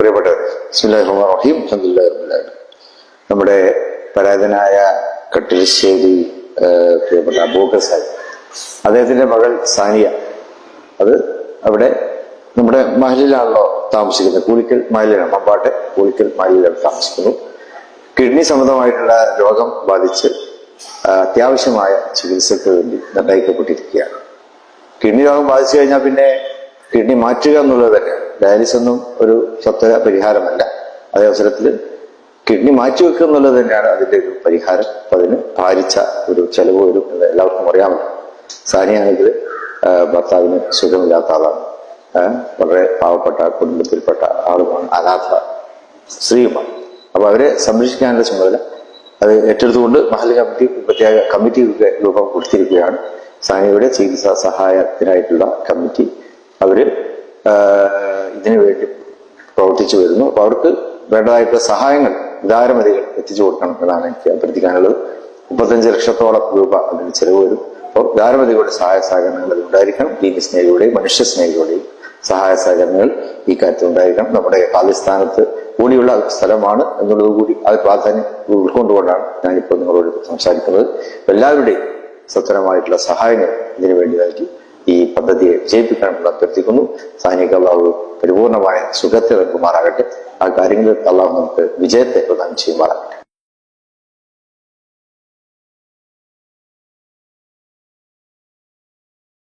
പ്രിയപ്പെട്ടവരെ, ബിസ്മില്ലാഹിർ റഹ്മാനിർ റഹീം, അൽഹംദുലില്ലാഹി റബ്ബിൽ ആലമീൻ. നമ്മുടെ പരാതനായ കട്ടിലശ്ശേരി പ്രിയപ്പെട്ട അബൂബക്കർ സാഹിബ്, അദ്ദേഹത്തിന്റെ മകൾ സാനിയ, അത് അവിടെ നമ്മുടെ മഹലിലാണല്ലോ താമസിക്കുന്നത്. കൂലിക്കൽ മഹലിലാണ്, മമ്പാട്ടെ കൂലിക്കൽ മഹലിലാണ് താമസിക്കുന്നു. കിഡ്നി സംബന്ധമായിട്ടുള്ള രോഗം ബാധിച്ച് അത്യാവശ്യമായ ചികിത്സയ്ക്ക് വേണ്ടി നിർണയിക്കപ്പെട്ടിരിക്കുകയാണ്. കിഡ്നി രോഗം ബാധിച്ചു കഴിഞ്ഞാൽ പിന്നെ കിഡ്നി മാറ്റുക എന്നുള്ളത് തന്നെയാണ്. ഡയാലിസിസ് ഒന്നും ഒരു സത്വര പരിഹാരമല്ല. അതേ അവസരത്തിൽ കിഡ്നി മാറ്റിവെക്കുക എന്നുള്ളത് തന്നെയാണ് അതിന്റെ ഒരു പരിഹാരം. അപ്പൊ അതിന് ഭാരിച്ച ഒരു ചെലവ് വരും എന്ന് എല്ലാവർക്കും അറിയാമല്ലോ. സാനിയാണെങ്കിൽ ഭർത്താവിന് സുഖമില്ലാത്ത ആളാണ്, വളരെ പാവപ്പെട്ട കുടുംബത്തിൽപ്പെട്ട ആളുമാണ്, അനാഥ സ്ത്രീയുമാണ്. അപ്പൊ അവരെ സംരക്ഷിക്കാനുള്ള ചുമതല അത് ഏറ്റെടുത്തുകൊണ്ട് മഹല്ല് കമ്മിറ്റി പ്രത്യേക കമ്മിറ്റിയൊക്കെ രൂപം കൊടുത്തിരിക്കുകയാണ്. സാനിയയുടെ ചികിത്സാ സഹായത്തിനായിട്ടുള്ള കമ്മിറ്റി അവര് ഇതിനു വേണ്ടി പ്രവർത്തിച്ചു വരുന്നു. അപ്പൊ അവർക്ക് വേണ്ടതായിട്ടുള്ള സഹായങ്ങൾ ഉദാരമതികൾ എത്തിച്ചു കൊടുക്കണം എന്നാണ് എനിക്ക് അഭ്യർത്ഥിക്കാനുള്ളത്. 35 ലക്ഷത്തോളം രൂപ അതിന് ചെലവ് വരും. അപ്പോൾ ഉദാരമതികളുടെ സഹായ സഹകരണങ്ങൾ ഉണ്ടായിരിക്കണം. ദീന സ്നേഹികളുടെയും മനുഷ്യ സ്നേഹികളുടെയും സഹായ സഹകരണങ്ങൾ ഈ കാര്യത്തിൽ ഉണ്ടായിരിക്കണം. നമ്മുടെ പാകിസ്ഥാനത്ത് കൂടിയുള്ള സ്ഥലമാണ് എന്നുള്ളത് കൂടി അത് പ്രാധാന്യം ഉൾക്കൊണ്ടുകൊണ്ടാണ് ഞാനിപ്പോൾ നിങ്ങളോട് സംസാരിക്കുന്നത്. എല്ലാവരുടെയും സത്വരമായിട്ടുള്ള സഹായങ്ങൾ ഇതിനു വേണ്ടി നൽകി ഈ പദ്ധതിയെ വിജയിപ്പിക്കണമെന്ന് അഭ്യർത്ഥിക്കുന്നു. സാനിക്ക് അള്ളാഹു പരിപൂർണമായ സുഖത്തെ നൽകുമാറാകട്ടെ. ആ കാര്യങ്ങളിൽ അള്ളാഹു നമുക്ക് വിജയത്തെ പ്രദാനം ചെയ്യുമാറാകട്ടെ.